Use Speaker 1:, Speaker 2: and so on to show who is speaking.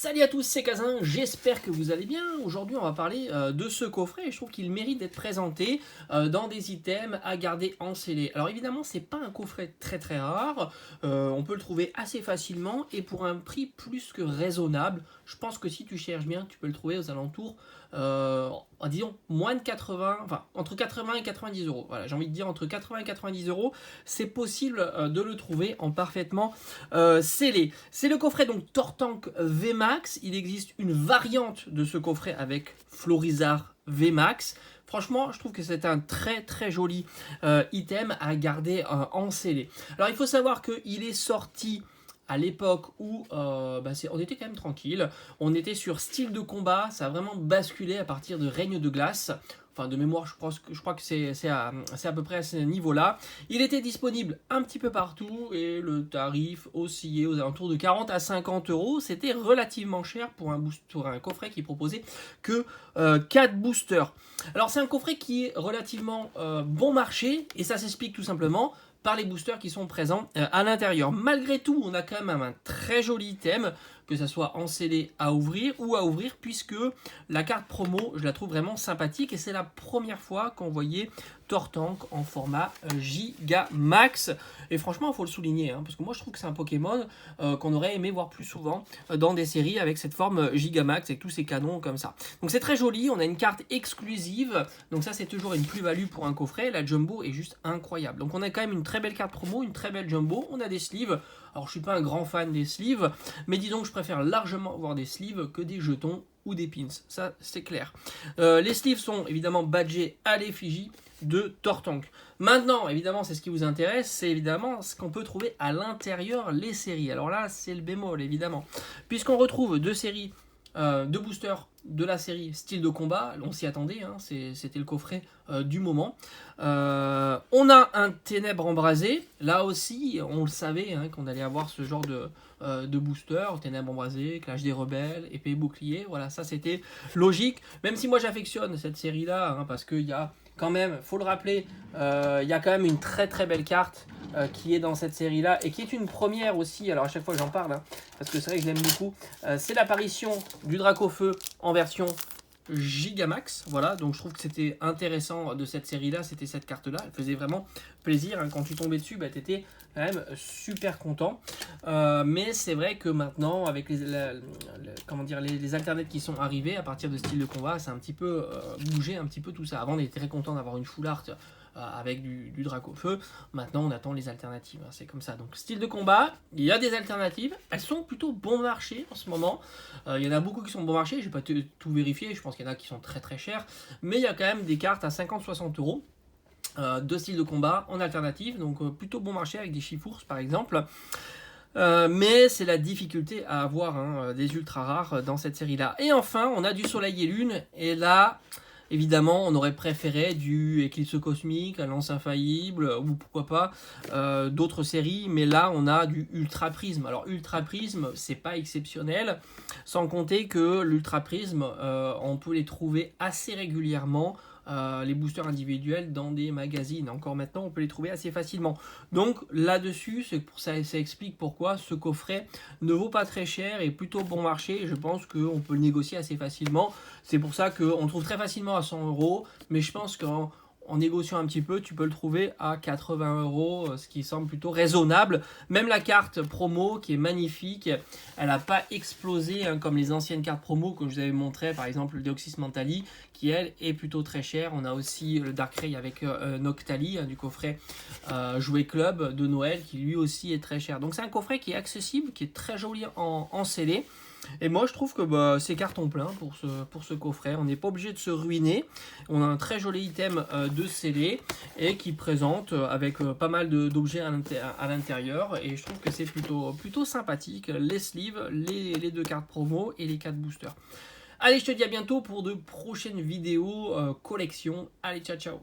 Speaker 1: Salut à tous, c'est Kazin, j'espère que vous allez bien. Aujourd'hui on va parler de ce coffret et je trouve qu'il mérite d'être présenté dans des items à garder en scellé. Alors évidemment c'est pas un coffret très rare, on peut le trouver assez facilement et pour un prix plus que raisonnable. Je pense que si tu cherches bien tu peux le trouver aux alentours, disons moins de 80, enfin entre 80 et 90 euros. Voilà, j'ai envie de dire entre 80 et 90 euros, c'est possible de le trouver en parfaitement scellé. C'est le coffret donc Tortank VMAX. Il existe une variante de ce coffret avec Florizard VMAX. Franchement, je trouve que c'est un très joli item à garder en scellé. Alors il faut savoir qu'il est sorti à l'époque où on était quand même tranquille, on était sur style de combat, ça a vraiment basculé à partir de Règne de glace. Enfin, de mémoire, je crois que c'est à peu près à ce niveau-là. Il était disponible un petit peu partout et le tarif oscillait aux alentours de 40 à 50 euros. C'était relativement cher pour un coffret qui proposait que 4 boosters. Alors, c'est un coffret qui est relativement bon marché et ça s'explique tout simplement par les boosters qui sont présents à l'intérieur. Malgré tout, on a quand même un très joli item, que ça soit en scellé à ouvrir ou à ouvrir, puisque la carte promo, je la trouve vraiment sympathique et c'est la première fois qu'on voyait Tortank en format Gigamax. Et franchement, il faut le souligner, parce que moi je trouve que c'est un Pokémon qu'on aurait aimé voir plus souvent dans des séries avec cette forme Gigamax, avec tous ces canons comme ça. Donc c'est très joli, on a une carte exclusive, donc ça c'est toujours une plus-value pour un coffret. La Jumbo est juste incroyable. Donc on a quand même une très belle carte promo, une très belle Jumbo, on a des sleeves. Alors je suis pas un grand fan des sleeves, mais disons que je préfère largement avoir des sleeves que des jetons ou des pins, ça c'est clair. Les sleeves sont évidemment badgés à l'effigie de Tortank. Maintenant, évidemment, c'est ce qui vous intéresse, c'est évidemment ce qu'on peut trouver à l'intérieur, les séries. Alors là, c'est le bémol, évidemment. Puisqu'on retrouve deux séries, deux boosters de la série style de combat, on s'y attendait, c'était le coffret du moment. On a un ténèbres embrasé, là aussi, on le savait qu'on allait avoir ce genre de booster, ténèbres embrasé, clash des rebelles, épée et bouclier, voilà, ça c'était logique, même si moi j'affectionne cette série-là, parce qu'il y a quand même, faut le rappeler, il y a quand même une très belle carte qui est dans cette série-là et qui est une première aussi. Alors à chaque fois j'en parle, parce que c'est vrai que je l'aime beaucoup. C'est l'apparition du Dracofeu en version Gigamax, voilà, donc je trouve que c'était intéressant de cette série-là, c'était cette carte-là, elle faisait vraiment plaisir, quand tu tombais dessus, t'étais quand même super content, mais c'est vrai que maintenant, avec les alternatives qui sont arrivées à partir de style de combat, ça a un petit peu bougé un petit peu tout ça. Avant on était très content d'avoir une full art avec du Dracofeu, maintenant on attend les alternatives, c'est comme ça. Donc style de combat, il y a des alternatives, elles sont plutôt bon marché en ce moment, il y en a beaucoup qui sont bon marché, je vais pas tout vérifier, je pense qu'il y en a qui sont très chers, mais il y a quand même des cartes à 50-60 euros de style de combat en alternative, donc plutôt bon marché avec des Chifours par exemple. Mais c'est la difficulté à avoir des ultra rares dans cette série là. Et enfin on a du Soleil et Lune, et là évidemment, on aurait préféré du Éclipse Cosmique, un Lance Infaillible, ou pourquoi pas d'autres séries, mais là on a du Ultra Prisme. Alors Ultra Prisme, c'est pas exceptionnel, sans compter que l'Ultra Prisme, on peut les trouver assez régulièrement, les boosters individuels dans des magazines. Encore maintenant, on peut les trouver assez facilement. Donc là-dessus, ça explique pourquoi ce coffret ne vaut pas très cher et plutôt bon marché. Je pense qu'on peut le négocier assez facilement. C'est pour ça qu'on le trouve très facilement à 100 euros, mais je pense qu'en négociant un petit peu, tu peux le trouver à 80 euros, ce qui semble plutôt raisonnable. Même la carte promo qui est magnifique, elle n'a pas explosé comme les anciennes cartes promo que je vous avais montré, par exemple le Deoxys Mentali, qui elle est plutôt très cher. On a aussi le Darkrai avec Noctali, du coffret Jouet Club de Noël, qui lui aussi est très cher. Donc c'est un coffret qui est accessible, qui est très joli en scellé. Et moi je trouve que c'est carton plein pour ce coffret, on n'est pas obligé de se ruiner, on a un très joli item de scellé et qui présente avec pas mal d'objets à l'intérieur, et je trouve que c'est plutôt sympathique, les sleeves, les deux cartes promo et les 4 boosters. Allez, je te dis à bientôt pour de prochaines vidéos collection, allez ciao ciao.